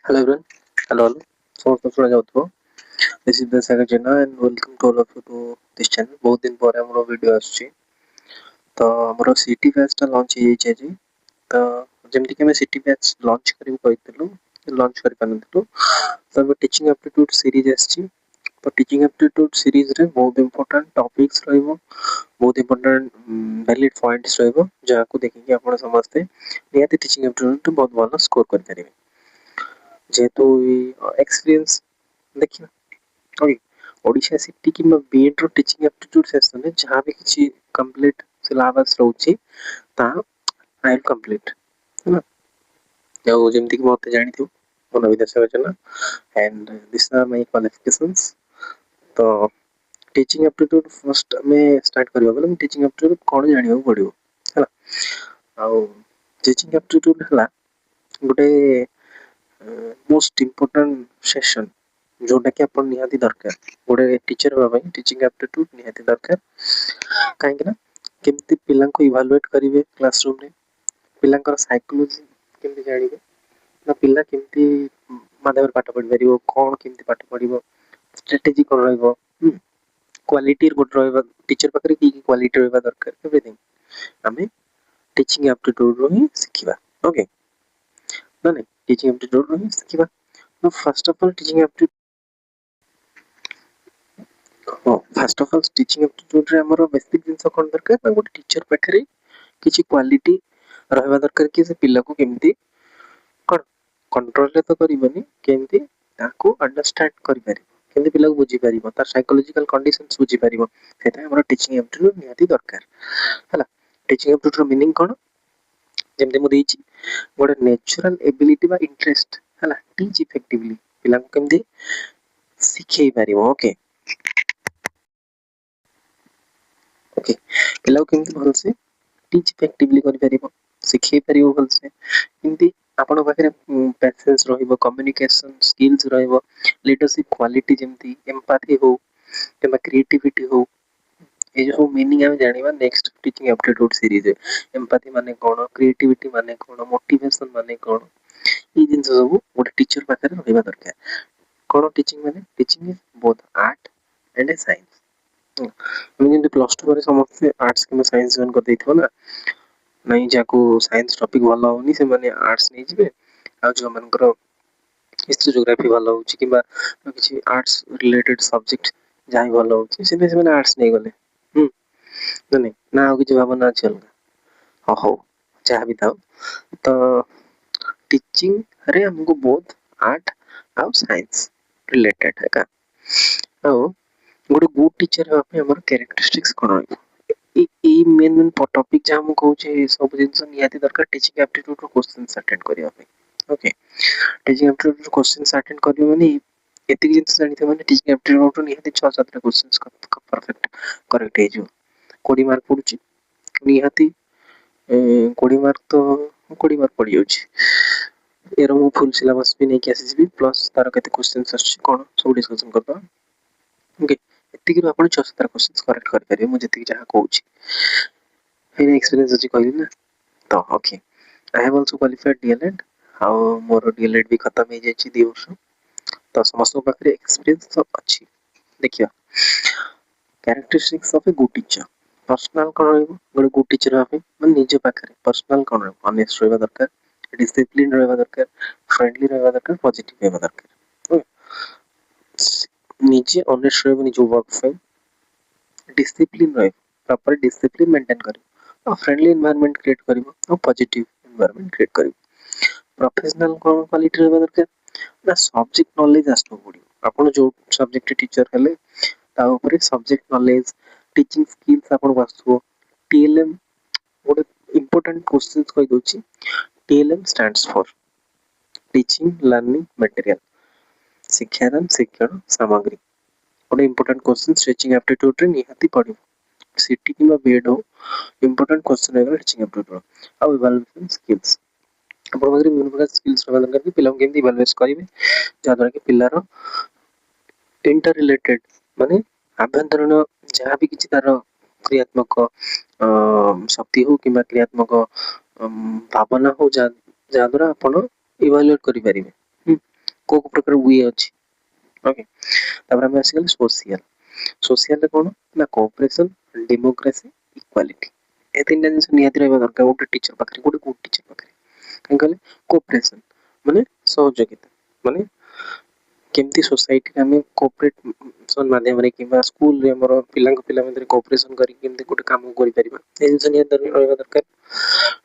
Hello everyone. Hello. समस्त सुना जाउथबो. This is the Sagar Jena and welcome to all of you to this channel. बहुत दिन पर हमरो वीडियो आछी. तो हमरो सिटी बैच टा लॉन्च हे छै जी. तो जेमति कि हम सिटी बैच लॉन्च करिव कहितलु. लॉन्च करि पानथलु. तो टीचिंग एप्टीट्यूड सीरीज आछी. तो टीचिंग एप्टीट्यूड सीरीज रे बहुत इंपोर्टेंट टॉपिक्स रहइबो. बहुत इंपोर्टेंट वैलिड पॉइंट्स रहइबो. जाको देखि कि आपण समझते नियति टीचिंग एप्टीट्यूड बहुत भलो स्कोर कर परिबे. जेहेतु एक्सपीरियंस देखिए ओके ओडिशा सिटी कि बीएड रो टीचिंग एप्टीट्यूड सेक्शन में जहां भी किछि कंप्लीट सिलेबस रहउछि ता आई विल कंप्लीट है ना जो जेमति कि मते जानि थिउ मन विदेश रचना and this are my qualifications तो टीचिंग एप्टीट्यूड फर्स्ट में स्टार्ट करियो बोले टीचिंग एप्टीट्यूड कोन जानियो पड़ियो है ना आ टीचिंग एप्टीट्यूड हला गोटे मोस्ट इंपोर्टेंट सेशन जोटा कि अपन निहाती दरकार गोटे टीचर होबा टीचिंग एप्टीट्यूड निहाती दरकार काहे कि ना केमती पिला को इवैल्यूएट करिवे क्लासरूम रे पिला कर साइकोलॉजी केमती जानिबे ना पिला केमती माध्यम पाठ पढि परिबो कोन केमती पाठ पढिबो स्ट्रेटजी कोन रहइबो क्वालिटी गुड रहइबो टीचर पकरे की क्वालिटी रहइबा दरकार एवरीथिंग हमें टीचिंग एप्टीट्यूड रो ही सिखिबा ओके ना नहीं टीचिंग एप्टीट्यूड रो ही सिखिबा तो first of all teaching aptitude first of all teaching aptitude रे हमरो बेसिक जिंस कोन दरकार ना गोटे टीचर पकरे किछि क्वालिटी रहबा दरकार कि से पिला को केमती कोन कंट्रोल रे तो करिबनी केमती ताको अंडरस्टैंड करि परिबो केमती पिला को बुझी परिबो तार साइकोलॉजिकल कंडीशंस बुझी परिबो सेटा हमरो टीचिंग एप्टीट्यूड निहाती दरकार हला टीचिंग एप्टीट्यूड रो मीनिंग कोन जेमते मु देछि गोटे नेचुरल एबिलिटी बा इंटरेस्ट हला टीच इफेक्टिवली पिला को केमती सिखै परिबो ओके ओके पिला को केमती भल से टीच इफेक्टिवली करि परिबो सिखै परिबो भल से केमती आपण पाखरे पैसेंस रहइबो कम्युनिकेशन स्किल्स रहइबो लीडरशिप क्वालिटी जेमती एम्पैथी हो केमा क्रिएटिविटी हो ए जो मीनिंग हम जानिबा next teaching aptitude series empathy माने कोन क्रिएटिविटी माने कोन मोटिवेशन माने कोन ई जिंस सब गोटे टीचर पाखरे रहइबा दरकार कोन टीचिंग माने teaching is both art and A science हम प्लस 2 पर समस्त आर्ट्स कि साइंस जॉइन कर देथिबो ना नहीं जाको साइंस टॉपिक भलो होनी से माने आर्ट्स नहीं जिवे आ जो मनकर हिस्ट्री ज्योग्राफी भलो होची किबा किछि आर्ट्स रिलेटेड सब्जेक्ट जाई भलो होची से माने आर्ट्स नहीं गले नहीं ना आ किछि भावना चल हो चाह भी थाओ तो टीचिंग रे हमको बहुत आर्ट और साइंस रिलेटेड है का और गोटे गुड टीचर होबे हमर कैरेक्टरिस्टिक्स कोन रहइबो ई मेन टॉपिक जे हम कहू छे सब जिंस नियाती दरकार टीचिंग एप्टीट्यूड रो क्वेश्चंस अटेंड करिया पे ओके टीचिंग एप्टीट्यूड रो क्वेश्चंस अटेंड करियो माने एतिक जिंस जानिते माने टीचिंग एप्टीट्यूड रो नियाती 6-7 टा क्वेश्चंस परफेक्ट करेक्ट हे जो 20 मार्क पडुची नियाती 20 मार्क तो 20 मार्क पड़ी जाउची एरो मु फुल सिलेबस भी नहीं कि आसीबी प्लस तार केते क्वेश्चंस आछी कोन सब डिस्कशन करबा ओके एतिक रो आपण 6-7 टा क्वेश्चंस करेक्ट कर परिबे मु जति जहा कहूची हे एक्सपीरियंस अछि कहली ना तो okay I have also qualified DElEd how more DElEd भी खत्म हो जायछि 2 वर्ष तो समस्त पाखरे एक्सपीरियंस सब अछि देखियो characteristics of a good teacher personal कोन रहइबो गोटे गुड टीचर होबे मन निजे पाखरे पर्सनल कोन रहइबो ऑनेस्ट रहबा दरकार डिसिप्लिन रहबा दरकार फ्रेंडली रहबा दरकार पॉजिटिव रहबा दरकार निजे ऑनेस्ट रहबो निजे वर्क पे डिसिप्लिन रहे प्रॉपर डिसिप्लिन मेंटेन करिवो और फ्रेंडली एनवायरनमेंट क्रिएट करिवो और पॉजिटिव एनवायरनमेंट क्रिएट करिवो प्रोफेशनल कोन क्वालिटी रहबा दरकार ना सब्जेक्ट नॉलेज आसनो पड़ियो आपण जो सब्जेक्ट टीचर हेले ता ऊपर सब्जेक्ट नॉलेज टीचिंग स्किल्स आपण वास्तव टीएलएम गोटे इंपोर्टेंट क्वेश्चंस कहि दोची TLM stands for teaching learning material शिक्षादान शिक्षण सामग्री गोटे इंपोर्टेंट क्वेश्चन टीचिंग एप्टीट्यूड रे निहाती पड़ियो सिटी किबा बीएड हो इंपोर्टेंट क्वेश्चन है टीचिंग एप्टीट्यूड आ इवैल्यूएशन स्किल्स आपण मगरी विभिन्न प्रकार स्किल्स रहबा दरकार कि पिला केमती इवैल्यूएट करिवे जादर कि पिलार इंटर रिलेटेड माने आभ्यंतरण जहां भी किछि तार क्रियात्मक शक्ति हो किबा क्रियात्मक भावना हो जा द्वारा आपण इवैल्यूएट करि परिबे को प्रकार वे अछि ओके तापर हम आसीगले सोशल सोशल रे कोन ना कोऑपरेशन डेमोक्रेसी इक्वालिटी ए तीन जिनिस निहाती रहबा दरकार गोटे टीचर पाखरे गोटे गुड टीचर पाखरे कहीं कहले कोऑपरेशन माने सहयोगिता माने केमती सोसाइटी रे हमें कोऑपरेशन माध्यम रे किबा स्कूल रे हमर पिलांग पिला मधे कोऑपरेशन करी केमती गोटे काम करि परिबा ए जिनिस निहाती रहबा दरकार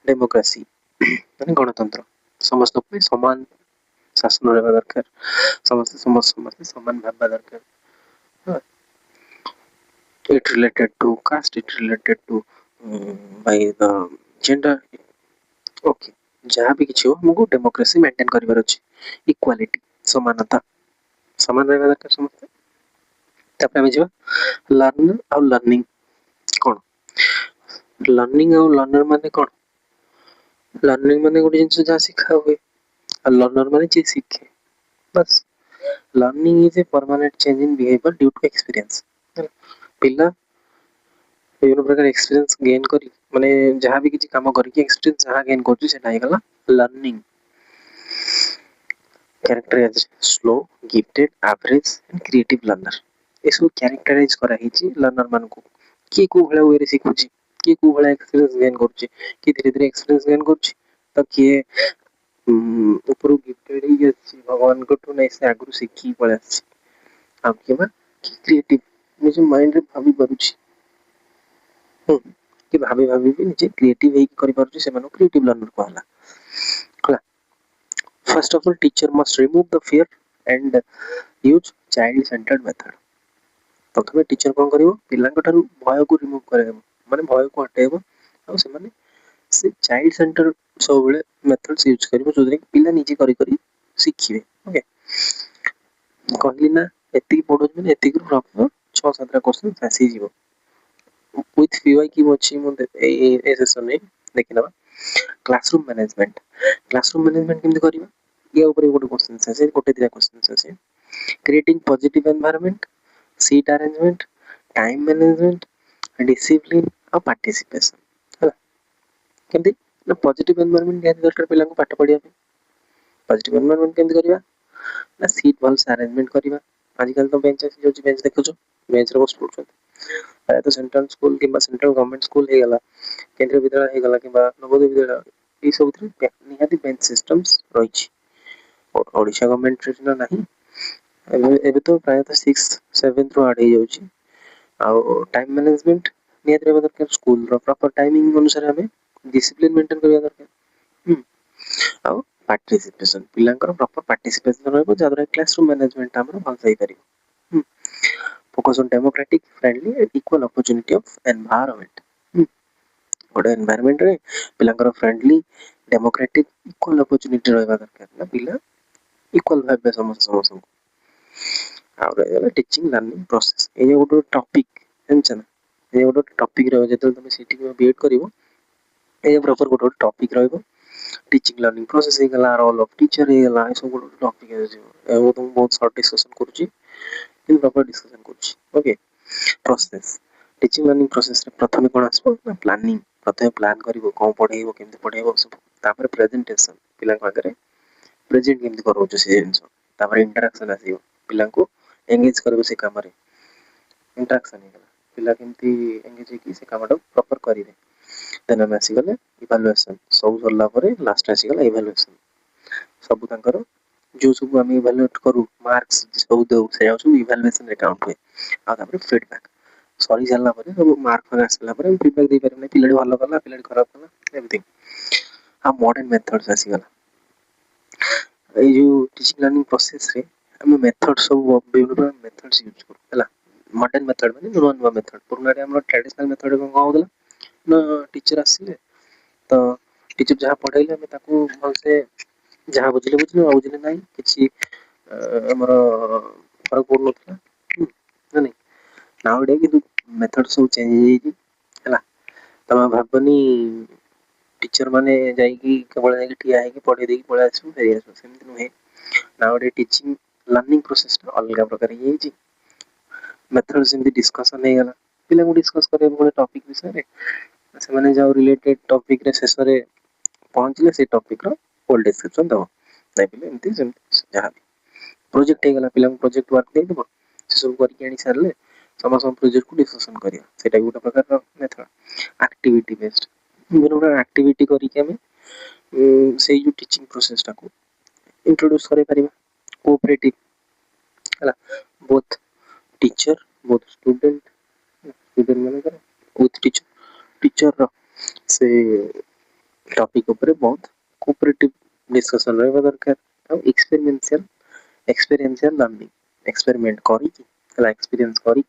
डेमोक्रेसी माने गणतंत्र समस्त पे समान शासन रहबा दरकार समस्त समस्त समान भाबा दरकार it related to caste it related to by the gender okay जहाँ भी किसी हो हमको डेमोक्रेसी मेंटेन करिवार अछि इक्वालिटी समानता समान रहबा दरकार समस्त तापर हम जिबा लर्न और लर्निंग कोन लर्निंग और लर्नर माने कोन लर्निंग माने गोटे जिंस जहाँ सिखा हुए और लर्नर माने जे सीखे बस learning is a permanent change in behaviour due to experience पिला विभिन्न प्रकार एक्सपीरियंस गेन करी माने जहाँ भी किसी काम करी एक्सपीरियंस जहाँ गेन करछु सेटा हे गला learning characterise slow gifted average and creative learner एसो कैरेक्टराइज करा हिची लर्नर मान को की को भला वे रे सिखुची की को भला एक्सपीरियंस गेन करछि की धीरे धीरे एक्सपीरियंस गेन करछि त किए ऊपर गिफ्टेड ही अछि भगवान को तो नहीं से आगु सिखी पळे अछि आ केबा की क्रिएटिव निज माइंड रे भाबी परुछि कि भाभी भाभी भी निजे क्रिएटिव है करि पारुछि से मानो क्रिएटिव लर्नर कहला हला first of all teacher must remove the fear and use child centred method प्रथमे टीचर कोन करिवो पिलांक ठारू भय को रिमूव करेबो माने भय को हटेबो आ से माने से चाइल्ड सेंटर सब बेले मेथड्स यूज करिवो जोदरे पिला निजे करि करि सिखिबे ओके कहली ना एति पढो माने एति को प्रॉपर 6 7 क्वेश्चन आसी जीवो with PY की अच्छी मुझे ए सेशन में देखिना क्लासरूम मैनेजमेंट केमती करिवा या ऊपर गोटे क्वेश्चन আছে गोटे दिया क्वेश्चन আছে creating positive environment seat arrangement time management discipline और पार्टिसिपेशन है केमती ना पॉजिटिव एनवायरनमेंट निहाती दरकार पिला को पाठ पढिया पे पॉजिटिव एनवायरनमेंट केमती करिवा ना सीट भल से अरेंजमेंट करिवा आजकल तो बेंच जो बेंच देखो बेंच रे बस पढुछन तो सेंट्रल स्कूल कि सेंट्रल गवर्नमेंट स्कूल हे गला केंद्रीय विद्यालय हे गला कि नवोदय विद्यालय ई सब निहाती बेंच सिस्टम्स रही ओडिशा गवर्नमेंट रे नाही एबे तो प्राय 6 7 रो आड हे जाउची आ टाइम मैनेजमेंट निहाती रहबा दरकार स्कूल रो प्रॉपर टाइमिंग अनुसार हमें डिसिप्लिन मेंटेन करबा दरकार आ पार्टिसिपेशन पिलांकर प्रॉपर पार्टिसिपेशन रहबो जादरा क्लासरूम मैनेजमेंट हमर भल सही करिवो focus on democratic friendly and equal opportunity of environment गोटे एनवायरनमेंट रे पिलांकर फ्रेंडली डेमोक्रेटिक इक्वल अपॉर्चुनिटी रहबा दरकार ना पिला इक्वल भाबे समस्त समस्त आ रे टीचिंग लर्निंग प्रोसेस ए गोटे टॉपिक हेनचना ए गोटे टॉपिक रे जेतल तुम सीटी में बीएड करिवो ए प्रॉपर गोटे टॉपिक रहबो टीचिंग लर्निंग प्रोसेस हे गला रोल ऑफ टीचर हे गला ए सब गोटे टॉपिक हे जे ए तुम बहुत शॉर्ट डिस्कशन करूची इन प्रॉपर डिस्कशन करूची okay process teaching learning process रे प्रथमे कोन आसबो ना प्लानिंग प्रथमे प्लान करिवो कोन पढेइबो केमते पढेइबो सब तापर प्रेजेंटेशन पिला आगरे प्रेजेंट केमते करबो से जिंस तापर इंटरेक्शन आसीबो पिला को एंगेज करबो से काम रे इंटरेक्शन हे गला पिला केमती एंगेज की से कामटा प्रॉपर करिवे देन हम आसी गले इवैल्यूएशन सब सरला परे लास्ट आसी गला इवैल्यूएशन सब तांकर जो सब हम इवैल्यूएट करू मार्क्स सब दो से सब इवैल्यूएशन रे काउंट हुए आ तापर फीडबैक सॉरी जाला परे सब मार्क पर आसला परे फीडबैक दे पारे पिलाडी भलो करला पिलाडी खराब करला एवरीथिंग आ मॉडर्न मेथड्स आसी गला ए जो टीचिंग लर्निंग प्रोसेस रे हम मेथड सब विभिन्न मेथड्स यूज करू हला मॉडर्न मेथड माने नुवा नुवा मेथड पुराना रे हम ट्रेडिशनल मेथड को होदला ना टीचर आसीले तो टीचर जहाँ पढ़ाइले हमें ताको भल से जहाँ बुझिले बुझिले आ बुझिले नाही किछि हमर फरक पड़नथला ना नहीं नाउ डे कि मेथड सब चेंज हो जाई हला तमा भाबनी टीचर माने जाई कि केवल जाई ठिया है कि पढ़े देई पळा आसु फेरि आसु सेमति नुहे now day teaching learning process अलग प्रकार हे जी मेथड सेमति डिस्कशन हे गला पिला को डिस्कस करे बोले टॉपिक विषय रे से माने जाओ रिलेटेड टॉपिक रे शेष रे पहुंचले से टॉपिक रो फुल डिस्क्रिप्शन दो नहीं पिले एमति जहाँ भी प्रोजेक्ट ହେଇଗଲା ପିଲାଙ୍କୁ ପ୍ରୋଜେକ୍ଟ ୱାର୍କ ଦେଇଦେବ ସେ ସବୁ କରିକି ଆଣି ସାରିଲେ ସମସ୍ତଙ୍କ ପ୍ରୋଜେକ୍ଟକୁ ଡିସ୍କସନ୍ କରିବା ସେଇଟା ବି ଗୋଟେ ପ୍ରକାରର ମେଥଡ଼ ଆକ୍ଟିଭିଟି ବେସ୍ଡ ବିଭିନ୍ନ ପ୍ରକାର ଆକ୍ଟିଭିଟି କରିକି ଆମେ ସେଇ ଯେଉଁ ଟିଚିଂ ପ୍ରୋସେସଟାକୁ इंट्रोड्यूस करें कोऑपरेटिव है both teacher both student student माने विथ टीचर से टॉपिक ऊपर बहुत कोऑपरेटिव डिस्कशन रहबा दरकार और एक्सपीरियंशियल लर्निंग एक्सपेरिमेंट करी एक्सपीरियंस करी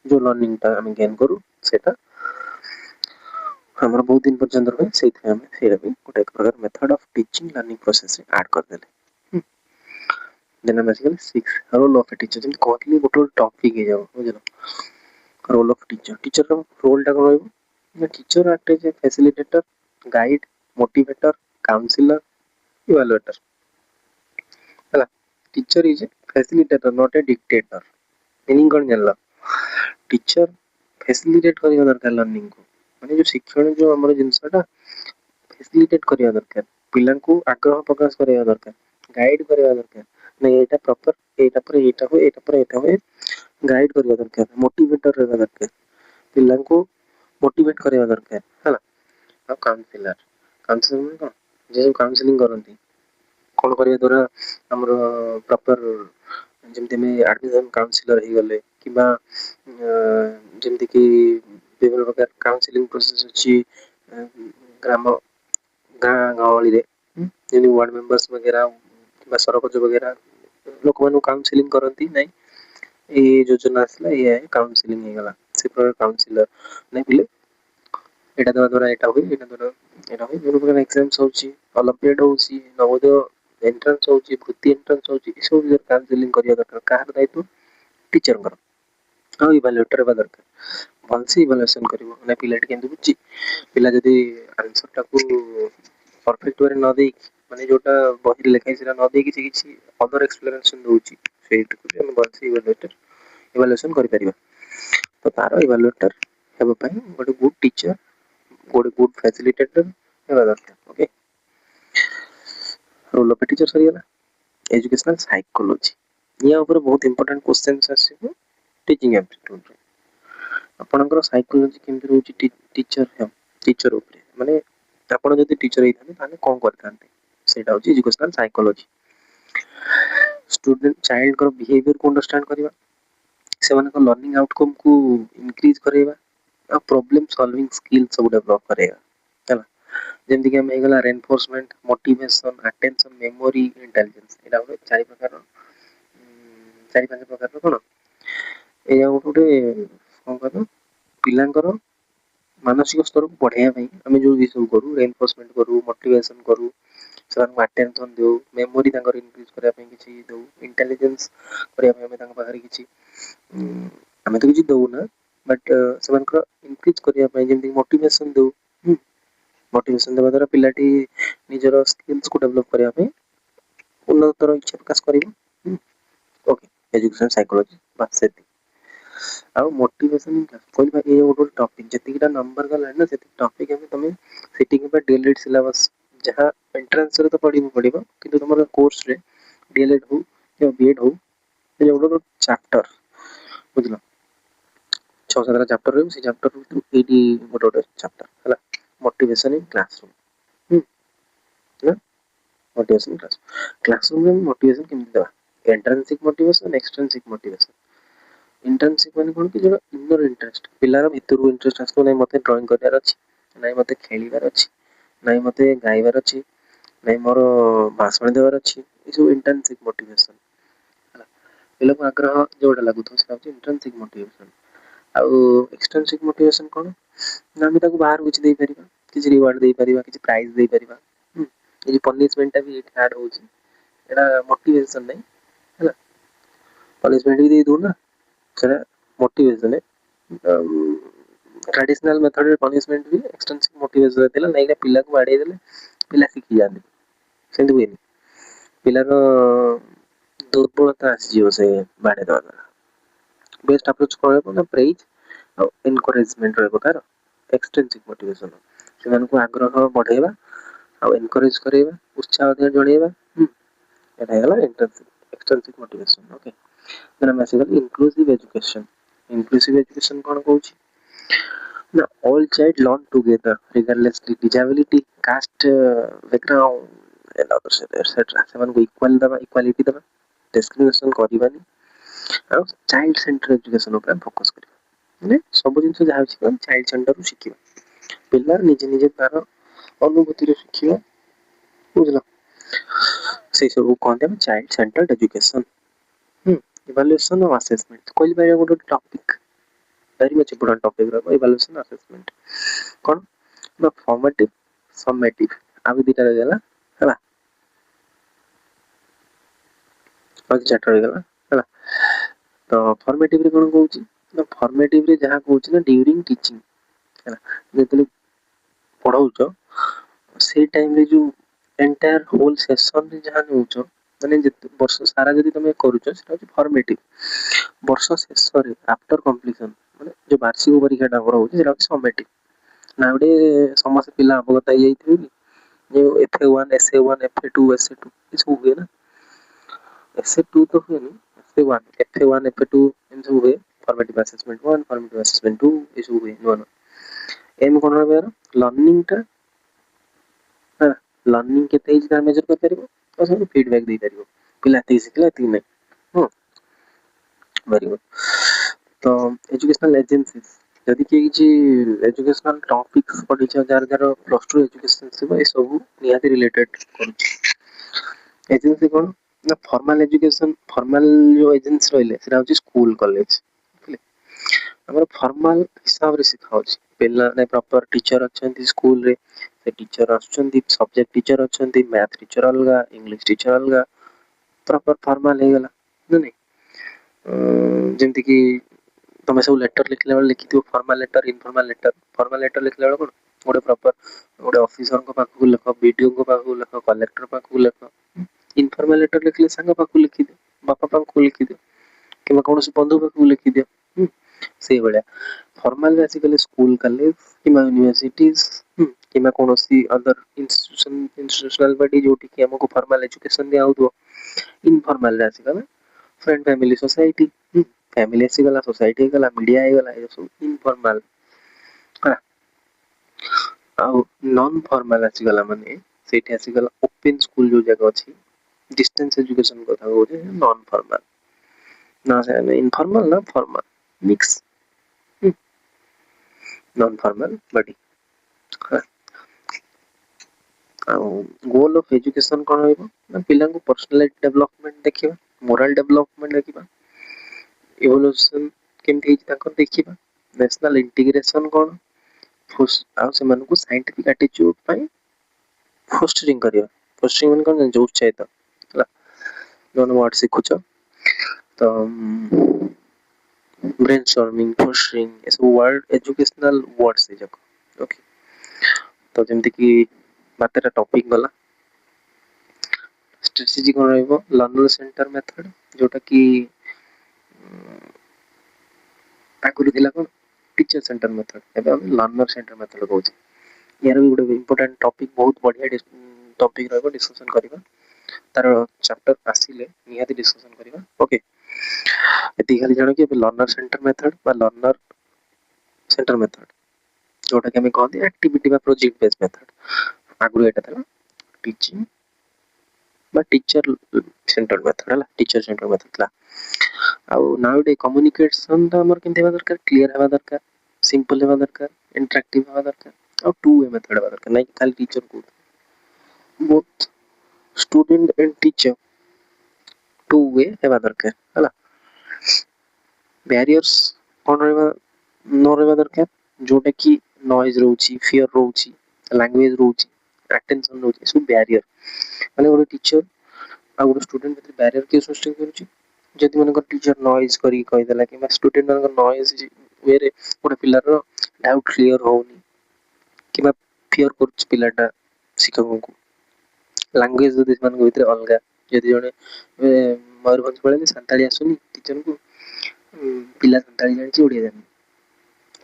जो लर्निंग टा हम गेन करू सेटा हमर बहुत दिन पर्यंत रहे से हमें फिर भी गोटे प्रकार method of teaching learning process रे ऐड कर देले देन हम आसिकल 6 रोल ऑफ टीचर जम कहली गोटे टॉपिक हे जाओ बुझलो रोल ऑफ टीचर रो रोल टा रहइबो teacher act as a facilitator guide motivator counsellor evaluator हला teacher is a facilitator not a dictator meaning कोन जानला टीचर फैसिलिटेट करिया दरकार लर्निंग को माने जो शिक्षण जो हमर जिंसटा फैसिलिटेट करिया दरकार पिला को आग्रह प्रकाश करिया दरकार गाइड करिया दरकार नहीं एटा प्रॉपर एटा पर एटा हो गाइड करिया दरकार मोटिवेटर रहबा दरकार पिला को मोटिवेट करिया दरकार हला आ काउंसलर में कोन जे काउंसलिंग करंती कोन करिया द्वारा हमर प्रॉपर जेमते में एडमिशन काउंसलर ही गले किबा जेमते कि विभिन्न प्रकार काउंसलिंग प्रोसेस अछि ग्राम गाँ गाँवली रे जेनी वार्ड मेंबर्स वगैरह किबा सरपंच वगैरह लोक मानु काउंसलिंग करंती नै ए योजना आसला ये काउंसलिंग हे गला से प्रकार काउंसलर नै बिले एटा द्वारा एटा होई विभिन्न प्रकार एग्जाम्स होची ओलंपियाड होची नवोदय एंट्रेंस होची भर्ती एंट्रेंस होची ई सब काउंसलिंग करिया दरकार कार दायित्व टीचर कर आ इवैल्यूएटर बा दरकार भलसे इवैल्यूएशन करिवो ना पिला केंदु बुझी पिला जदी आंसर टाकू परफेक्ट वे न दे माने जोटा बही लिखाई सेरा न दे किछि अदर एक्सप्लेनेशन दोची सेट को हम भलसे इवैल्यूएशन करि परिबा तो तार इवैल्यूएटर हेबो पई गोटे गुड टीचर गोटे गुड फैसिलिटेटर हेबा दरकार ओके रोल ऑफ टीचर सरी गला एजुकेशनल साइकोलॉजी या ऊपर बहुत इंपोर्टेंट क्वेश्चंस आसीबो टीचिंग एप्टीट्यूड आपनकर साइकोलॉजी केमति रहउची टीचर ऊपर माने आपण जदी टीचर हेथाने ताने कोन करथान्ते सेटा होची एजुकेशनल साइकोलॉजी स्टूडेंट चाइल्ड को बिहेवियर को अंडरस्टैंड करबा सेवन को लर्निंग आउटकम को इंक्रीज करेगा और प्रॉब्लम सॉल्विंग स्किल सब डेवलप करेगा चला जेमति कि हम हेगला reinforcement motivation attention memory intelligence एटा हो चारि प्रकार चारि पांच प्रकार कोन ए गोटे कोन कहतो पिलांकर मानसिक स्तर को बढ़ाया भाई आम जो ये सब करूँ रेनफोर्समेंट करूँ मोटिवेशन करूँ से अटेंशन दो मेमोरी इंक्रीज करने किसी दो इंटेलिजेंस करने पाखे किसी आम तो किसी दौना बट से इंक्रीज करने जमी मोटिवेशन दो मोटिवेशन देवा द्वारा पिलाटी निजर स्किल्स को डेवलप करने उन्नतर इच्छा प्रकाश कर ओके एजुकेशन साइकोलॉजी बस से आ मोटिवेशन इन क्लास कोई भाई ये गोटे टॉपिक जतिटा नंबर गला ना से टॉपिक हम तमे सिटिंग पे डीएलएड सिलेबस जहां एंट्रेंस रे तो पढ़िबो किंतु तुमर कोर्स रे डीएलएड हो या बीएड हो ये गोटे चैप्टर बुझलो 6-7 चैप्टर रे से चैप्टर रू एडी गोटे चैप्टर हला मोटिवेशन इन क्लासरूम ना मोटिवेशन क्लासरूम में मोटिवेशन केमति देबा intrinsic motivation extrinsic motivation internship माने कोन कि जो इनर इंटरेस्ट पिलार भितर इंटरेस्ट आसको नै मते ड्राइंग करबार अछि नै मते खेलिबार अछि नै मते गाइबार अछि नै मोर भाषण देबार अछि ई सब इंटर्नशिप मोटिवेशन हला पिला को आग्रह जोडा लागु तो से इंटर्नशिप मोटिवेशन आ एक्सटर्नशिप मोटिवेशन कोन ना हम ताको बाहर कुछ दे परिबा किछ रिवार्ड दे परिबा किछ प्राइज दे परिबा ए पनिशमेंट भी ऐड होची एडा मोटिवेशन नै हला पनिशमेंट भी दे दो ना सेटा मोटिवेशन है ट्रेडिशनल मेथड रे पनिशमेंट भी एक्सटेंसिव मोटिवेशन देला नै कि पिला को बाडे देले पिला सिखि जाने सेंति होइनी पिला रो दुर्बलता आसी जीव से बाडे दवा बेस्ट अप्रोच करबो ना प्रेज और एनकरेजमेंट रहबो तार एक्सटेंसिव मोटिवेशन सेमान को आग्रह बढ़ेबा और एनकरेज करेबा उत्साह दे जणेबा एटा हला internship extrinsic motivation. Okay, then I'm asking inclusive education. Inclusive education कौन कहूची ना all child learn together regardlessly disability caste background and others etc. ସେମାନଙ୍କୁ equal दबा equality दबा discrimination କରିବାनी ଆଉ child center education ଉପରେ focus କରିବା ମାନେ ସବୁ ଜିନିଷ ଯାହା ଅଛି child center ରୁ ଶିଖିବା ପିଲା ନିଜେ ନିଜେ ତାର ଅନୁଭୂତିରେ ଶିଖିବା ବୁଝିଲ ସେଇ ସବୁ କହନ୍ତି ଆମେ child centered education evaluation of assessment କହିଲି ଭାଇ ଗୋଟେ topic very much important topic ରହିବ evaluation assessment କଣ ନା formative summative ଆଉ ଦିଟା ରହିଗଲା ହେଲା ଆଉ ଚାରିଟା ରହିଗଲା ହେଲା ତ formative ରେ କଣ କହୁଛି ନା formative ରେ ଯାହା କହୁଛି ନା during teaching ହେଲା ଯେତେବେଳେ ପଢଉଛ ସେଇ ଟାଇମ ରେ ଯୋଉ ଏଣ୍ଟାୟାର ହୋଲ ସେସନ ରେ ଯାହା ନଉଛ ମାନେ ଯେତେ ବର୍ଷ ସାରା ଯଦି ତମେ କରୁଛ ସେଟା ହଉଛି ଫର୍ମେଟିଭ ବର୍ଷ ଶେଷରେ ଆଫ୍ଟର କମ୍ପ୍ଲିସନ ମାନେ ଯୋଉ ବାର୍ଷିକ ପରୀକ୍ଷା ଟା ଆମର ହଉଛି ସେଟା ହଉଛି ସमेଟିଭ ନା ଗୋଟେ ସମସ୍ତ ପିଲା ଅବଗତ ହେଇଯାଇଥିବେ କି ଯୋଉ FA1 SA1 FA2 SA2 ଏ ସବୁ ହୁଏ ନା SA2 ତ ହୁଏନି FA1 FA2 ଏମିତି ସବୁ ହୁଏ ଫର୍ମେଟିଭ ଆସେସମେଣ୍ଟ 1 ଫର୍ମେଟିଭ ଆସେସମେଣ୍ଟ 2 ଏ ସବୁ ହୁଏ ନୂଆ ନୂଆ ଏମ କଣ ରହିବ ଲର୍ନିଂ ଟା ଲର୍ନିଂ କେତେ ହେଇଛି ତାର ମେଜର କରିପାରିବ ଆଉ ସବୁ ଫିଡବ୍ୟାକ ଦେଇପାରିବ ପିଲା ଏତିକି ଶିଖିଲା ଏତିକି ନାହିଁ ହଁ ଭେରି ଗୁଡ ତ ଏଜୁକେଶନାଲ ଏଜେନ୍ସିଜ ଯଦି କିଏ କିଛି ଏଜୁକେଶନାଲ ଟପିକ୍ସ ପଢିଛ ଯାର ଯାର ପ୍ଲସ ଟୁ ଏଜୁକେଶନ ଥିବ ଏ ସବୁ ନିହାତି ରିଲେଟେଡ କରୁଛି ଏଜେନ୍ସି କଣ ନା ଫର୍ମାଲ ଏଜୁକେଶନ ଫର୍ମାଲ ଯୋଉ ଏଜେନ୍ସି ରହିଲେ ସେଟା ହଉଛି ସ୍କୁଲ କଲେଜ ବୁଝିଲେ ଆମର ଫର୍ମାଲ ହିସାବରେ ଶିଖା ହଉଛି ପିଲାମାନେ ପ୍ରପର ଟିଚର ଅଛନ୍ତି ସ୍କୁଲରେ ସେ ଟିଚର ଆସୁଛନ୍ତି ସବଜେକ୍ଟ ଟିଚର ଅଛନ୍ତି ମ୍ୟାଥ ଟିଚର ଅଲଗା ଇଂଲିଶ ଟିଚର ଅଲଗା ପ୍ରପର ଫର୍ମାଲ ହେଇଗଲା ନା ନାଇଁ ଯେମିତି କି ତମେ ସବୁ ଲେଟର ଲେଖିଲା ବେଳେ ଲେଖିଥିବ formal letter informal letter formal letter ଲେଖିଲା ବେଳେ କଣ ଗୋଟେ ପ୍ରପର ଗୋଟେ ଅଫିସରଙ୍କ ପାଖକୁ ଲେଖ ବିଡିଓଙ୍କ ପାଖକୁ ଲେଖ କଲେକ୍ଟର ପାଖକୁ ଲେଖ ଇନଫର୍ମାଲ ଲେଟର ଲେଖିଲେ ସାଙ୍ଗ ପାଖକୁ ଲେଖିଦିଅ ବାପା ପାଖକୁ ଲେଖିଦିଅ କିମ୍ବା କୌଣସି ବନ୍ଧୁ ପାଖକୁ ଲେଖିଦିଅ ସେଇଭଳିଆ ଫର୍ମାଲ ଆସିଗଲେ ସ୍କୁଲ କଲେଜ କିମ୍ବା ୟୁନିଭର୍ସିଟିଜ କିମ୍ବା କୌଣସି ଅଦର ଇନଷ୍ଟିଟ୍ୟୁସନାଲ ବଡି ଯୋଉଠି କି ଆମକୁ ଫର୍ମାଲ ଏଜୁକେସନ ଦିଆ ହଉଥିବ ଇନଫର୍ମାଲ ରେ ଆସିଗଲା फ्रेंड फैमिली सोसाइटी फैमिली ଆସିଗଲା सोसाइटी ହେଇଗଲା ମିडिया ହେଇଗଲା ଏ ସବୁ ଇନଫର୍ମାଲ ଆଉ ନନ୍ ଫର୍ମାଲ ଆସିଗଲା ମାନେ ସେଇଠି ଆସିଗଲା ଓପନ ସ୍କୁଲ ଯୋଉ ଜାଗା ଅଛି ଡିଷ୍ଟାନ୍ସ ଏଜୁକେସନ କଥା କହୁଛି ନନ୍ ଫର୍ମାଲ ନା ସେ ଇନଫର୍ମାଲ ନା formal mix non formal body ଆଉ ଗୋଲ ଅଫ ଏଜୁକେସନ କଣ ରହିବ ନା ପିଲାଙ୍କୁ ପର୍ସନାଲିଟି ଡେଭଲପମେଣ୍ଟ ଦେଖିବା ମୋରାଲ ଡେଭଲପମେଣ୍ଟ ଦେଖିବା ଇଭଲ୍ୟୁସନ କେମିତି ହେଇଛି ତାଙ୍କର ଦେଖିବା ନ୍ୟାସନାଲ ଇଣ୍ଟିଗ୍ରେସନ କଣ ଆଉ ସେମାନଙ୍କୁ ସାଇଣ୍ଟିଫିକ ଆଟିଚ୍ୟୁଡ ପାଇଁ ଫୋଷ୍ଟରିଂ କରିବା ଫୋଷ୍ଟରିଂ ମାନେ କଣ ଜାଣିଛ ଉତ୍ସାହିତ ହେଲା ନୂଆ ନୂଆ ୱାର୍ଡ ଶିଖୁଛ ତ ବ୍ରେନଷ୍ଟର୍ମିଂ ଫୋଷ୍ଟରିଂ ଏସବୁ ୱାର୍ଡ ଏଜୁକେଶନାଲ ୱାର୍ଡ ସେଇ ଯାକ ଓକେ ତ ଯେମିତି କି ବାତେଟା ଟପିକ ଗଲା ଷ୍ଟ୍ରାଟେଜି କଣ ରହିବ ଲର୍ନର ସେଣ୍ଟର ମେଥଡ ଯୋଉଟା କି ଆଗରୁ ଥିଲା କଣ ଟିଚର ସେଣ୍ଟର ମେଥଡ ଏବେ ଆମେ ଲର୍ନର ସେଣ୍ଟର ମେଥଡ କହୁଛେ यार भी ଗୋଟେ ଇମ୍ପୋର୍ଟାଣ୍ଟ ଟପିକ ବହୁତ ବଢିଆ ଟପିକ ରହିବ ଡିସକସନ କରିବା ତାର ଚାପ୍ଟର ଆସିଲେ ନିହାତି ଡିସକସନ କରିବା ଓକେ ଏତିକି ଖାଲି ଜାଣ କି ଏବେ ଲର୍ନର ସେଣ୍ଟର ମେଥଡ ବା ଲର୍ନର ସେଣ୍ଟର ମେଥଡ ଯୋଉଟା କି ଆମେ କହନ୍ତି ଆକ୍ଟିଭିଟି ବା ପ୍ରୋଜେକ୍ଟ ବେସ୍ଡ ମେଥଡ ଆଗରୁ ଏଇଟା ଥିଲା ଟିଚିଂ ବା ଟିଚର ସେଣ୍ଟର ମେଥଡ ହେଲା ଟିଚର ସେଣ୍ଟର ମେଥଡ ଥିଲା ଆଉ ନାଉ ଡେ କମ୍ୟୁନିକେସନ ଟା ଆମର କେମିତି ହେବା ଦରକାର କ୍ଲିୟର ହେବା ଦରକାର ସିମ୍ପଲ ହେବା ଦରକାର ଇଣ୍ଟରାକ୍ଟିଭ ହେବା ଦରକାର ଆଉ ଟୁ ୱେ ମେଥଡ ହେବା ଦରକାର ନାଇଁ ଖାଲି ଟିଚର କୁ both student and teacher two way ହେବା ଦରକାର ହେଲା ବ୍ୟାରିୟର୍ସ କଣ ରହିବା ନ ରହିବା ଦରକାର ଯୋଉଟା କି ନଏଜ ରହୁଛି ଫିୟର ରହୁଛି ଲାଙ୍ଗୁଏଜ ରହୁଛି ଆଟେନସନ ରହୁଛି ସବୁ ବ୍ୟାରିୟର ମାନେ ଗୋଟେ ଟିଚର ଆଉ ଗୋଟେ ଷ୍ଟୁଡେଣ୍ଟ ଭିତରେ ବ୍ୟାରିୟର କିଏ ସୃଷ୍ଟି କରୁଛି ଯଦି ମନେକର ଟିଚର ନଏଜ କରିକି କହିଦେଲା କିମ୍ବା ଷ୍ଟୁଡେଣ୍ଟ ମାନଙ୍କ ନଏଜ ୱେରେ ଗୋଟେ ପିଲାର ଡାଉଟ କ୍ଲିୟର ହଉନି କିମ୍ବା ଫିୟର କରୁଛି ପିଲାଟା ଶିକ୍ଷକଙ୍କୁ ଲାଙ୍ଗୁଏଜ ଯଦି ସେମାନଙ୍କ ଭିତରେ ଅଲଗା ଯଦି ଜଣେ ମୟୂରଭଞ୍ଜ ପଳେଇଲେ ସାନ୍ତାଳୀ ଆସୁନି ଟିଚରଙ୍କୁ ପିଲା ସାନ୍ତାଳୀ ଜାଣିଛି ଓଡିଆ ଜାଣିନି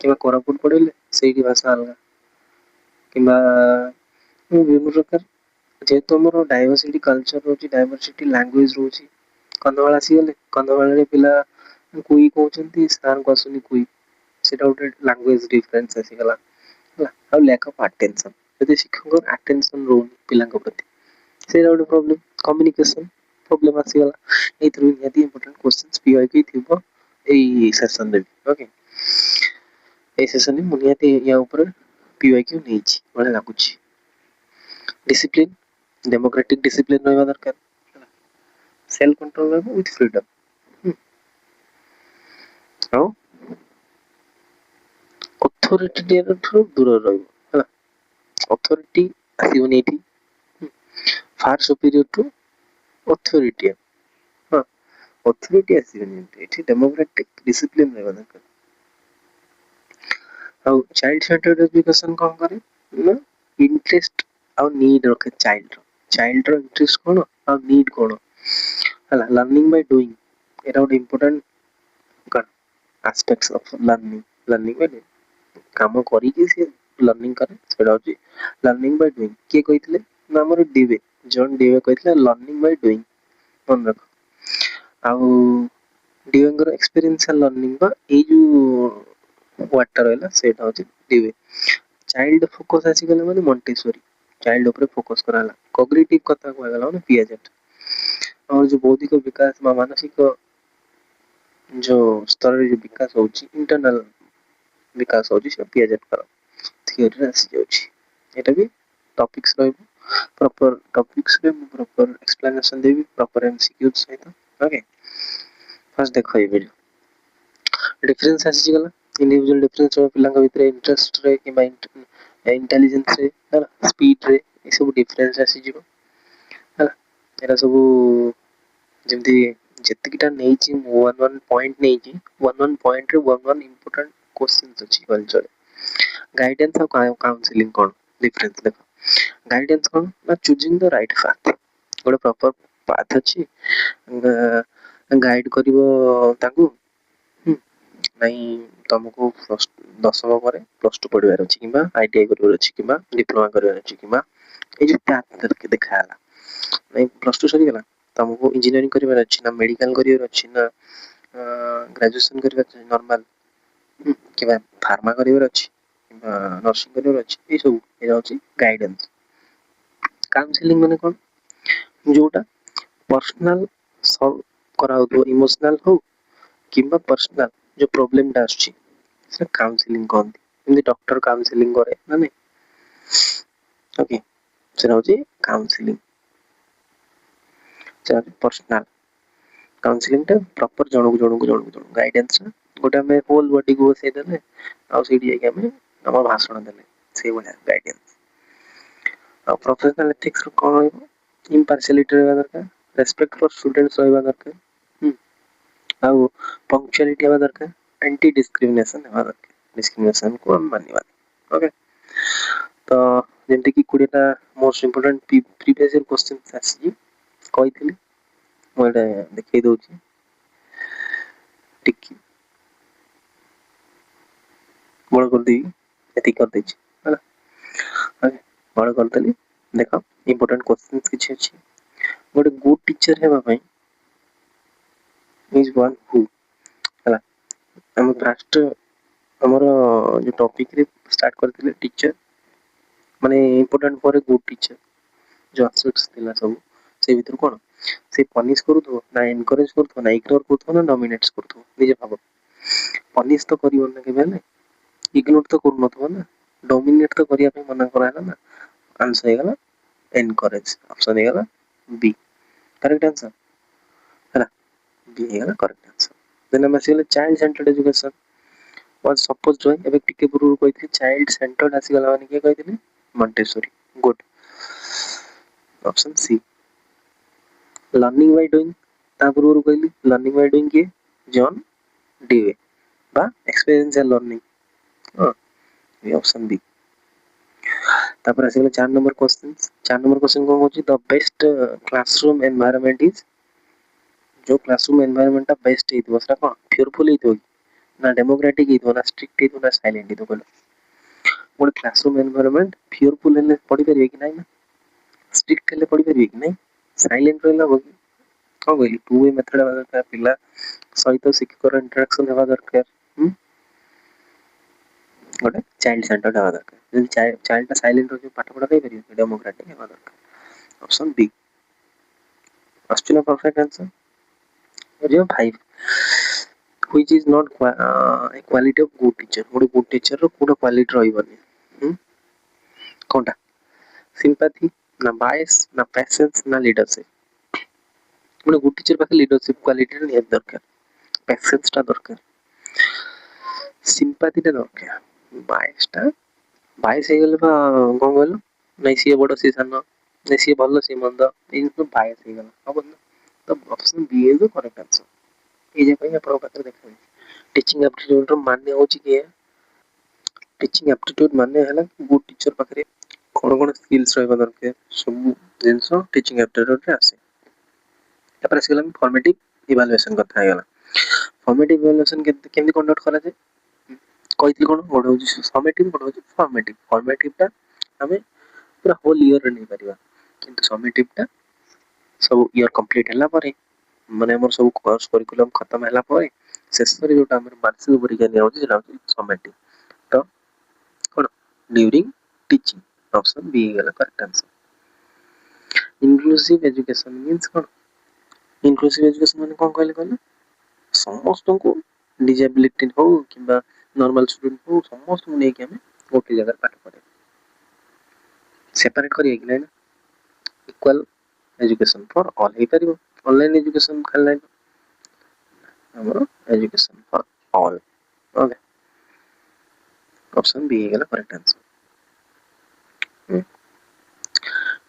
କିମ୍ବା କୋରାପୁଟ ପଳେଇଲେ ସେଇଠି ଭାଷା ଅଲଗା କିମ୍ବା ବିଭିନ୍ନ ପ୍ରକାର ଯେହେତୁ ଆମର ଡାଇଭରସିଟି କଲଚର ରହୁଛି ଡାଇଭରସିଟି ଲାଙ୍ଗୁଏଜ ରହୁଛି कंधमाल आसीगले कंधमाल रे पिला कुई कहउछंती सार को आसुनी कुई सेटा गोटे लैंग्वेज डिफरेंस आसीगला ହେଲା ଆଉ ଲ୍ୟାକ୍ ଅଫ୍ ଆଟେନସନ୍ ଯଦି ଶିକ୍ଷକଙ୍କର ଆଟେନସନ୍ ରହୁନି ପିଲାଙ୍କ ପ୍ରତି ସେଇଟା ଗୋଟେ ପ୍ରୋବ୍ଲେମ୍ କମ୍ୟୁନିକେସନ୍ ପ୍ରୋବ୍ଲେମ୍ ଆସିଗଲା ଏଇଥିରୁ ନିହାତି ଇମ୍ପୋର୍ଟାଣ୍ଟ କ୍ୱେଶ୍ଚନ୍ସ ପିଆଇକି ଥିବ ଏଇ ସେସନରେ ବି ଓକେ ଏଇ ସେସନରେ ମୁଁ ନିହାତି ୟା ଉପରେ ପିଆଇକ୍ୟୁ ନେଇଛି ଭଳିଆ ଲାଗୁଛି डिसिप्लिन डेमोक्रेटिक डिसिप्लिन ରହିବା ଦରକାର ସେଲ୍ଫ କଣ୍ଟ୍ରୋଲ ରହିବ ୱିଥ୍ ଫ୍ରିଡମ୍ ଆଉ ଅଥରିଟି ଠାରୁ ଦୂରରେ ରହିବ ହେଲା ଅଥରିଟି ଆସିବନି ଏଠି ଫାର ସୁପିରିୟର ଟୁ ଅଥରିଟି ହଁ ଅଥରିଟି ଆସିବନି ଏଠି ଡେମୋକ୍ରେଟିକ ଡିସିପ୍ଲିନ ରହିବା ଦରକାର ଆଉ ଚାଇଲ୍ଡ ସେଣ୍ଟର୍ଡ ଏଜୁକେସନ କଣ କରେ ନା ଇଣ୍ଟରେଷ୍ଟ ଆଉ ନିଡ୍ ରଖେ ଚାଇଲ୍ଡର ଇଣ୍ଟରେଷ୍ଟ କଣ ଆଉ ନିଡ୍ କଣ ହେଲା ଲର୍ନିଂ ବାଇ ଡୁଇଂ ଏଟା ଗୋଟେ ଇମ୍ପୋର୍ଟାଣ୍ଟ କଣ ଆସ୍ପେକ୍ଟସ ଅଫ ଲର୍ନିଂ ବାଇ ଡୁଇଂ କାମ କରିକି ସେ ଲର୍ନିଂ କରେ ସେଟା ହଉଛି ଲର୍ନିଂ ବାଇ ଡୁଇଂ କିଏ କହିଥିଲେ ନା ଆମର ଡିवे ଜନ୍ ଡିवे କହିଥିଲେ ଲର୍ନିଂ ବାଇ ଡୁଇଂ ମନେ ରଖ ଆଉ ଡିवेଙ୍କର ଏକ୍ସପେରିଏନ୍ସିଆଲ ଲର୍ନିଂ ବା ଏଇ ଯୋଉ ୱାର୍ଡଟା ରହିଲା ସେଇଟା ହଉଛି ଡିवे ଚାଇଲ୍ଡ ଫୋକସ ଆସିଗଲେ ମାନେ ମଣ୍ଟେସୋରୀ ଚାଇଲ୍ଡ ଉପରେ ଫୋକସ କରାଗଲା କଗ୍ନିଟିଭ କଥା କୁହାଗଲା ମାନେ ପିଆଜେଟ୍ ଆମର ଯୋଉ ବୌଦ୍ଧିକ ବିକାଶ ବା ମାନସିକ जो स्तर जो विकास होची इंटरनल विकास होची से पियाजेट कर थियोरी रे आसी जाउची एटा भी टॉपिक्स रहबो प्रॉपर टॉपिक्स रे प्रॉपर एक्सप्लेनेशन देबी प्रॉपर एमसीक्यू सहित ओके फर्स्ट देखो ये वीडियो डिफरेंस आसी गला इंडिविजुअल डिफरेंस रो पिलांग भितरे इंटरेस्ट रे कि इंटेलिजेंस रे हला स्पीड रे ए सब डिफरेंस आसी जिवो हला एरा सब ଯେମିତି ଯେତିକିଟା ନେଇଛି ମୁଁ वन ପଏଣ୍ଟ ନେଇଛି वन ପଏଣ୍ଟରେ वन ଇମ୍ପୋର୍ଟାଣ୍ଟ କ୍ୱେଶ୍ଚନ୍ସ ଅଛି କଲଚର ଗାଇଡାନ୍ସ ଆଉ କାଉନସିଲିଂ କଣ ଡିଫରେନ୍ସ ଦେଖ ଗାଇଡାନ୍ସ କଣ ନା ଚୁଜିଂ ଦ ରାଇଟ୍ ପାଥ ଗୋଟେ ପ୍ରପର ପାଥ ଅଛି ଗାଇଡ କରିବ ତାଙ୍କୁ ନାଇଁ ତମକୁ ଦଶମ ପରେ ପ୍ଲସ ଟୁ ପଢିବାର ଅଛି କିମ୍ବା ଆଇଟିଆଇ କରିବାର ଅଛି କିମ୍ବା ଡିପ୍ଲୋମା କରିବାର ଅଛି କିମ୍ବା ଏଇ ଯୋଉ ପାଥ ଦେଖା ହେଲା ନାଇଁ ପ୍ଲସ ଟୁ ସରିଗଲା ତମକୁ इंजीनियरिंग କରିବାର ଅଛି ନା ମେଡିକାଲ କରିବାର ଅଛି ନା ଗ୍ରାଜୁଏସନ କରିବାର ଅଛି ନର୍ମାଲ କିମ୍ବା ଫାର୍ମା କରିବାର ଅଛି କିମ୍ବା ନର୍ସିଂ କରିବାର ଅଛି ଏଇ ସବୁ ଏଇଟା ହଉଛି ଗାଇଡାନ୍ସ କାଉନସିଲିଂ ମାନେ କଣ ଯୋଉଟା पर्सनल सॉल्व କରାଉଥିବ ଇମୋସନାଲ ହଉ କିମ୍ବା पर्सनल जो प्रोब्लेम ଟା ଆସୁଛି ସେଟା କାଉନସିଲିଂ କହନ୍ତି ଯେମିତି ଡକ୍ଟର କାଉନସିଲିଂ କରେ ନା ନାଇଁ ଓକେ ସେଟା ହଉଛି କାଉନସିଲିଂ पर्सनल काउंसलिंग टा प्रॉपर जनକୁ गाइडेंस गोटे हमें होल बॉडी को बसै देले आ सेठी जाके हमें हम भाषण देले से भलिया गाइडेंस आ प्रोफेशनल एथिक्स कोन रहइबो इम्पार्शियलिटी रहबा दरकार रेस्पेक्ट फॉर स्टूडेंट्स रहबा दरकार आ पंक्चुअलिटी रहबा दरकार एंटी डिस्क्रिमिनेशन रहबा दरकार डिस्क्रिमिनेशन को हम मानिबा ओके तो जेंति कि 20 टा most important previous year questions आसी କହିଥିଲି ମୁଁ ଏଟା ଦେଖେଇ ଦଉଛି ଟିକେ ବଡ଼ କରିଦେବି ଏତିକି କରିଦେଇଛି ହେଲା ବଡ଼ କରିଦେଲି ଦେଖ ଇମ୍ପୋର୍ଟାଣ୍ଟ କ୍ୱେଶ୍ଚନ୍ସ କିଛି ଅଛି ଗୋଟେ ଗୁଡ୍ ଟିଚର ହେବା ପାଇଁ ଇଜ वन हु ହେଲା ଆମେ ଫାଷ୍ଟ ଆମର ଯୋଉ ଟପିକ ରେ ଷ୍ଟାର୍ଟ କରିଥିଲେ ଟିଚର ମାନେ ଇମ୍ପୋର୍ଟାଣ୍ଟ ପରେ ଗୁଡ୍ ଟିଚର ଯୋଉ ଆସ୍ପେକ୍ଟସ ଥିଲା ସବୁ ସେ ଭିତରୁ କଣ से पनिश करूथो ना एनकरेज करूथो ना इग्नोर करूथो ना डोमिनेट्स करूथो निजे भाबो पनिश तो करिवो ना केबे ने इग्नोर तो करू नथो ना डोमिनेट तो करिया पे मना कराला ना आंसर हे गला एनकरेज ऑप्शन हे गला बी करेक्ट आंसर है ना बी हे गला करेक्ट आंसर देन हम आसी गले child centred education one suppose जो एबे टिके पूर्व कहिथि चाइल्ड सेंटर्ड आसी गला माने के कहिथि Montessori good option C learning by doing तापूर्व कहली लर्निंग बाय डूइंग के जॉन डीवे बा एक्सपीरियंशियल लर्निंग हां ये ऑप्शन बी तापर आसे 4 नंबर क्वेश्चन कोन होची the best classroom environment is जो क्लासरूम एनवायरनमेंट ता बेस्ट हेतु सरा कोन फेयरफुल हेतु ना डेमोक्रेटिक हेतु ना स्ट्रिक्ट हेतु ना साइलेंट हेतु बोलो मोर क्लासरूम एनवायरनमेंट फेयरफुल हेले पढ़ी परिबे कि नै ना स्ट्रिक्ट हेले पढ़ी परिबे कि नै साइलेंट रहला होगी कौन कहली टू वे मेथड हेबा दरकार पिला सहित शिक्षकर इंटरेक्शन हेबा दरकार गोटे चाइल्ड सेंटर्ड हेबा दरकार जदि चाइल्ड साइलेंट रही पाठ पढ़ा दे परियो डेमोक्रेटिक हेबा दरकार ऑप्शन बी आस्टुना परफेक्ट आंसर हो 5 which is not a quality of good teacher गोटे गुड टीचर रो कोड क्वालिटी रहइबनी कोनटा सिंपैथी ना बायस ना पैशंस ना लीडरशिप गोटे गुड टीचर पाखे लीडरशिप क्वालिटी नि दरकार पैशंस टा दरकार सिंपैथी टा दरकार बायस हे गेले बा कोन कहलो नै सी बड़ सी सान नै सी भलो सी मंद इन तो बायस हे गेला अब तो option B is the correct answer ए जे पई आपन पात्र देखा टीचिंग एप्टीट्यूड रो माने होची के टीचिंग एप्टीट्यूड माने हला गुड टीचर पाखरे कोन कोन स्किल्स रहबा दरकार सब जिंसो टीचिंग एप्टीट्यूड रे आसे तापर से गेला फॉर्मेटिव इवैल्यूएशन कथा गेला फॉर्मेटिव इवैल्यूएशन केमि कंडक्ट करा जाय कहितली कोन गोडो समेटिव गोडो फॉर्मेटिव फॉर्मेटिव टा हमें पूरा होल ईयर रे नै परिबा किंतु समेटिव टा सब ईयर कंप्लीट हला परे माने हमर सब कोर्स करिकुलम खत्म हला परे शेष रे जोटा हमर वार्षिक परीक्षा नै होची जेला समेटिव तो कोन ड्यूरिंग टीचिंग ऑप्शन बी गेला correct answer inclusive education means कोन इंक्लूसिव एजुकेशन माने कोन कहले कहले समस्त को डिजेबिलिटी हो किबा नॉर्मल स्टूडेंट हो समस्त को नै कि हमें गोटे जगह पाठ पढ़े सेपरेट करिए कि नै इक्वल एजुकेशन फॉर ऑल हे परिबो ऑनलाइन एजुकेशन खाली हमरो education for all okay option B गेला करेक्ट आंसर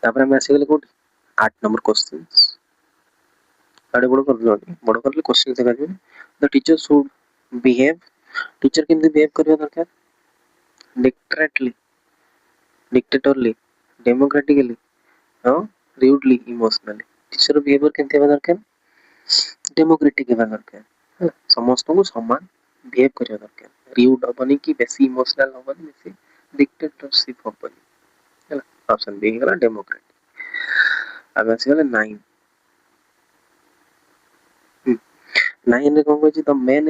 तापर हम आसी गेले कोट 8 नंबर क्वेश्चंस आडे बड़ कर क्वेश्चन देखा जे the teacher should behave teacher केमति बिहेव करबा दरकार डिक्टेटली डिक्टेटरली डेमोक्रेटिकली हां रूडली इमोशनली टीचर बिहेवियर केमति हेबा दरकार डेमोक्रेटिक हेबा दरकार समस्त को समान बिहेव करबा दरकार रूड हबनी कि बेसी इमोशनल हबनी बेसी डिक्टेटरशिप हबनी हला ऑप्शन बी गेला डेमोक्रेटिक अब आसी गेला 9 9 रे कोन कहछि the main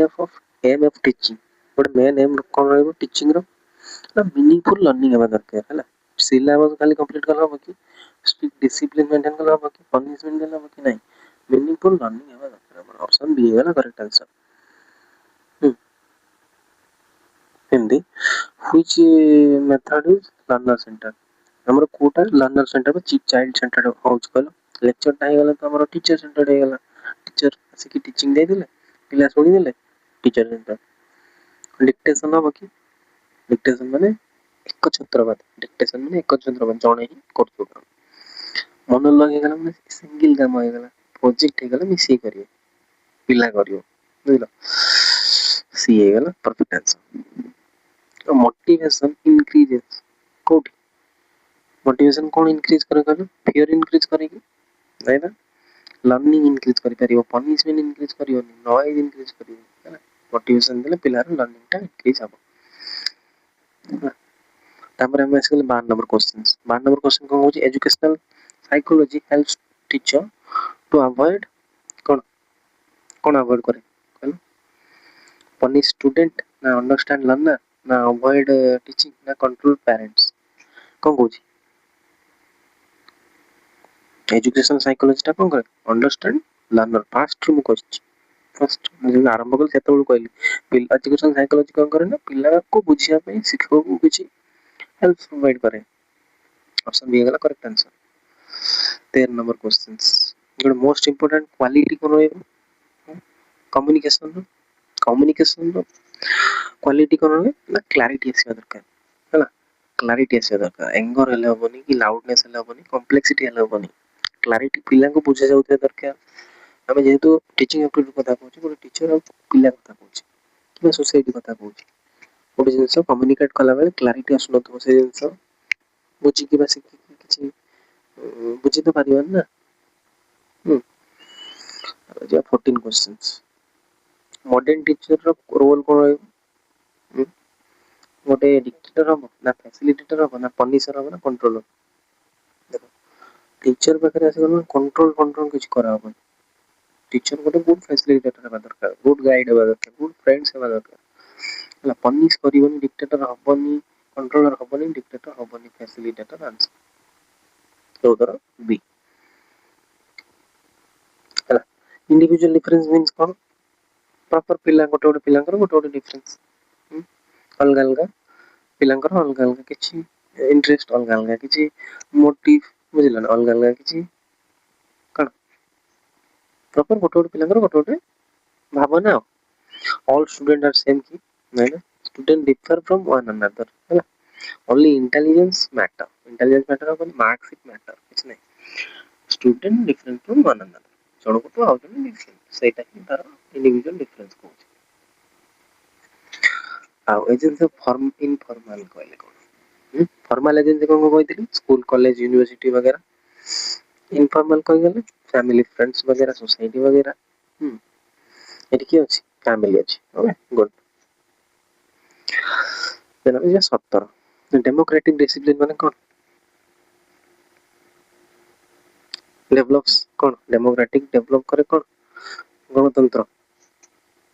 aim of teaching but main aim कोन रहबो टीचिंग रो ना मीनिंगफुल लर्निंग हेबा दरकार हला सिलेबस खाली कंप्लीट करला हो कि स्ट्रिक्ट डिसिप्लिन मेंटेन करला हो कि पनिशमेंट देला हो कि नहीं मीनिंगफुल लर्निंग हेबा दरकार ऑप्शन बी है ना correct answer Hindi which method is learner centre हमर कोटा लर्नर सेंटर पे चाइल्ड सेंटर होच कहलो लेक्चर टाइ गेला तो हमर टीचर सेंटर हे गेला टीचर से की टीचिंग दे दिले पिला सुनी दिले टीचर सेंटर डिक्टेशन हो कि डिक्टेशन माने एक छत्रपद डिक्टेशन माने एक छत्रपद जणे ही करतो काम मोनोलॉग हे गेला माने सिंगल काम हे गेला प्रोजेक्ट हे गेला मिसी करियो पिला करियो बुझलो सी हे गेला परफेक्ट आंसर मोटिवेशन इंक्रीजेस कोड मोटिवेशन कोन इंक्रीज करे कहलो फियर इंक्रीज करेगी नै ना लर्निंग इंक्रीज करि परियो पनिशमेंट इंक्रीज करियो नॉइज इंक्रीज करियो है ना मोटिवेशन देले पिलार लर्निंग टा इंक्रीज हबो तापर हम आसे 12 नंबर क्वेश्चंस 12 नंबर क्वेश्चन को होची educational psychology helps teacher to avoid कोन कोन अवॉइड करे कहलो पनिश स्टूडेंट ना अंडरस्टैंड लर्नर ना अवॉइड टीचिंग ना कंट्रोल पेरेंट्स कोन होची एजुकेशन साइकोलॉजी टा कोन करे अंडरस्टैंड लर्नर फास्ट रूम कोची फर्स्ट मुझे आरंभ कर सेते बेलू कहली एजुकेशन साइकोलॉजी कोन करे ना पिला को बुझिया पे शिक्षक को किछि हेल्प प्रोवाइड करे ऑप्शन बी गेला correct answer 13 number questions good most important quality कोन रहबो कम्युनिकेशन रो क्वालिटी कोन रहबे ना क्लैरिटी आसी दरकार हैला क्लैरिटी आसी दरकार एंगर हेले होबनी कि लाउडनेस हेले होबनी कॉम्प्लेक्सिटी हेले होबनी क्लैरिटी पिला को बुझे जाउते दरकार हमें जेहेतु टीचिंग एप्टीट्यूड कथा कहूची गोटे टीचर और पिला कथा कहूची कि सोसाइटी कथा कहूची गोटे जिंस कम्युनिकेट कला बेले क्लैरिटी आसु न से जिंस बुझी कि बस किछि बुझी तो पारिबन ना जो 14 क्वेश्चंस मॉडर्न टीचर रो रोल कोन रहबो गोटे डिक्टेटर हो ना फैसिलिटेटर हो ना पनिशर हो ना कंट्रोलर देखो टीचर पाखरे आसे कंट्रोल किछ करा हो टीचर गोटे गुड फैसिलिटेटर हेबा दरकार, गुड गाइड हेबा दरकार, गुड फ्रेंड्स हेबा दरकार ହେଲା। पनिश करबनी, डिक्टेटर हबनी, कंट्रोलर हबनी, डिक्टेटर हबनी, फैसिलिटेटर आंसर तो उधर बी ହେଲା। इंडिविजुअल डिफरेंस मींस कोन प्रॉपर पिला गोटे गोटे पिलांकर गोटे गोटे डिफरेंस अलग अलग पिलांकर अलग अलग किछि इंटरेस्ट अलग अलग किछि मोटिव बुझिलन अलग अलग किछि कोन प्रॉपर गोटे गोटे पिलांकर गोटे गोटे भावना ऑल स्टूडेंट आर सेम की नहीं ना student differ from one another है ओनली इंटेलिजेंस मैटर अपन मार्क्स मैटर कुछ नहीं student different from one another जणो को आउ जने डिफरेंट सेटा ही तार इंडिविजुअल डिफरेंस को आउ एजेंसी फॉर्म इनफॉर्मल कहले कोन फॉर्मल एजेंसी कोन कहइतिली स्कूल कॉलेज यूनिवर्सिटी वगैरह इनफॉर्मल कहि गेले फैमिली फ्रेंड्स वगैरह सोसाइटी वगैरह एटी की अछि फैमिली अछि ओके गुड देन ये 17 डेमोक्रेटिक डिसिप्लिन माने कोन डेवलप्स कोन डेमोक्रेटिक डेवलप करे कोन गणतंत्र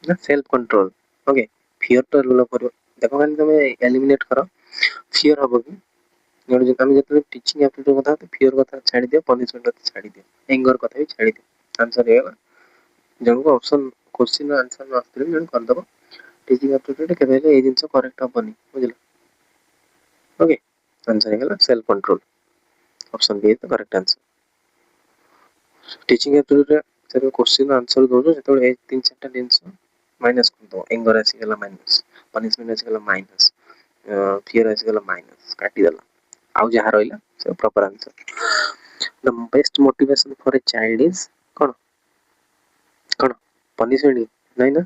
ना सेल्फ कंट्रोल ओके फियर तो डेवलप करो देखो खाली तुम एलिमिनेट करो फियर हबो कि जोड जे हम जते टीचिंग एप्टीट्यूड कथा तो फियर कथा छाडी दियो पनिशमेंट कथा छाडी दियो एंगर कथा भी छाडी दियो आंसर हे जणको ऑप्शन क्वेश्चन आंसर न आस्ते जण कर दबो टीचिंग एप्टीट्यूड केबे ए जिंस करेक्ट हबनी बुझिलो ओके आंसर हे self control option B is the correct answer teaching aptitude से क्वेश्चन आंसर दो जो ए तीन चारटा जिंस माइनस कर दो एंगर आसी गला माइनस पनिशमेंट आसी गला माइनस फियर आसी गला माइनस काटी दला आउ जहा रहिला से proper answer the best motivation for a child is cone cone punishment नहीं ना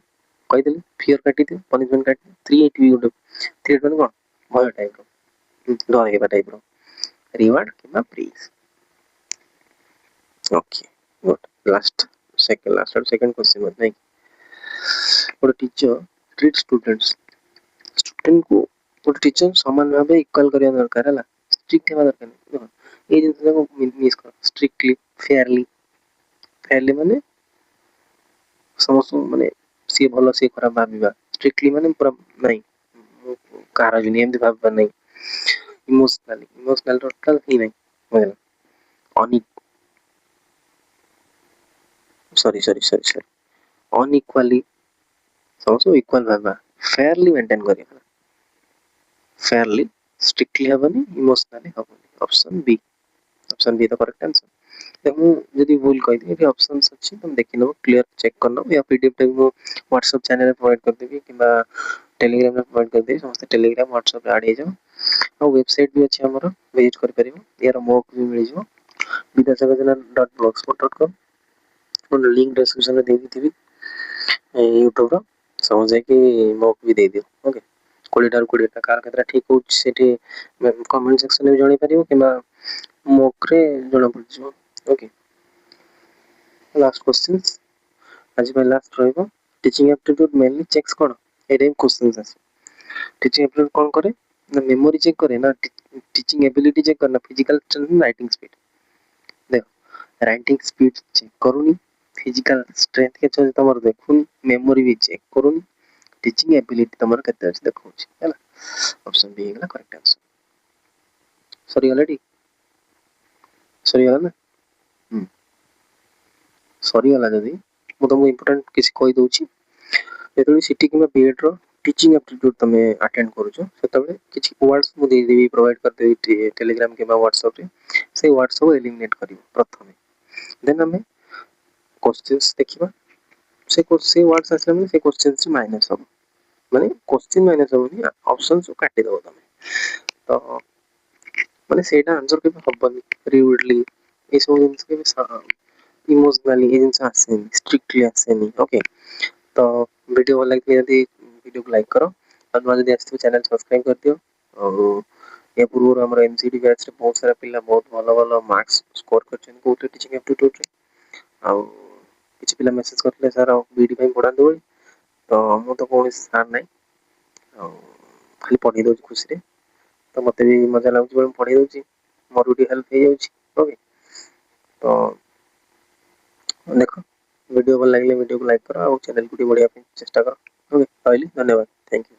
कहि देली फियर काटी दे पनिशमेंट काटी 380 भी गुड 380 कोन भय टाइप रो डर हेबा टाइप रो रिवार्ड किबा प्रेज ओके गुड लास्ट और सेकंड क्वेश्चन मत नहीं और टीचर ट्रीट स्टूडेंट्स स्टूडेंट को और टीचर समान भाव इक्वल करिया दरकार है स्ट्रिक्ट हेबा दरकार नहीं ए जिंस को मिस कर स्ट्रिक्टली फेयरली माने समस्त माने सी भलो सी खराब भाबिबा स्ट्रिक्टली माने पूरा नहीं कार जनी एमती भाबा नहीं इमोशनल टोटल ही नहीं बुझला अन सॉरी अनइक्वली समस्त इक्वल भाबा फेयरली मेंटेन करिया फेयरली स्ट्रिक्टली हबनी इमोशनली हबनी option B the correct answer देखो यदि भूल कहि दे ऑप्शंस अछि तुम देखि लो क्लियर चेक करनो या पीडीएफ टाइप को व्हाट्सएप चैनल में प्रोवाइड कर देबी किबा टेलीग्राम में प्रोवाइड कर देबी समस्त टेलीग्राम व्हाट्सएप ऐड हे जाओ और वेबसाइट भी अछि हमर विजिट कर परिबो यार मॉक भी मिल जिवो vidyasagajana.blogspot.com और लिंक डिस्क्रिप्शन में दे दी थी यूट्यूब रो समझे कि मॉक भी दे दियो ओके 20 कार केतरा ठीक हो सेठी कमेंट सेक्शन में जणी परिबो किबा मॉक रे जणा पड़जिवो ओके लास्ट क्वेश्चन आज पे लास्ट रहइबो टीचिंग एप्टीट्यूड मेनली चेक्स कोन एडे क्वेश्चंस आसे टीचिंग एप्टीट्यूड कोन करे ना मेमोरी चेक करे ना टीचिंग एबिलिटी चेक करना फिजिकल स्ट्रेंथ राइटिंग स्पीड देखो राइटिंग स्पीड चेक करूनी फिजिकल स्ट्रेंथ के चल तमर देखुन मेमोरी भी चेक करूनी टीचिंग एबिलिटी तमर केते अछि देखौ छी हैला ऑप्शन बी हेला correct answer sorry already sorry वाला ना सॉरी वाला जदी मु तुमको इंपोर्टेंट किसी कहि दउची जेतली सिटी किबा बीएड रो टीचिंग एप्टीट्यूड तमे अटेंड करूछो सेतबे किछि वर्ड्स मु दे देबी प्रोवाइड कर देबी टेलीग्राम किबा व्हाट्सएप रे से वर्ड्स को एलिमिनेट करिवो प्रथमे देन हमें क्वेश्चंस देखिबा से वर्ड्स आसले माने से क्वेश्चंस माइनस हो माने क्वेश्चन माइनस होनी ऑप्शंस को काटी दबो तमे तो माने सेटा आंसर के हबनी रिवुडली ए सब जिंस के इमोशनली ए जिंस आसेनी स्ट्रिक्टली आसेनी ओके तो वीडियो भल लगे यदि वीडियो को लाइक करो और नवा यदि आछियो चैनल सब्सक्राइब कर दियो और ए पूर्व हमर एमसीडी बैच रे बहुत सारा पिला बहुत भलो भलो मार्क्स स्कोर करछन कोटे टीचिंग एप्टीट्यूड रे आ किछि पिला मैसेज करले सर बीडी पे पढा दो तो मु तो कोन सार नै आ खाली पढी दो खुशी रे तो मते भी मजा लागु जे पढी दउची मोर भी हेल्प हे जाउची ओके तो देखो वीडियो वीडियो भल लगे वीडियो को लाइक करो और चैनल को बढ़िया चेष्टा करो। ओके, रहली, धन्यवाद, थैंक यू।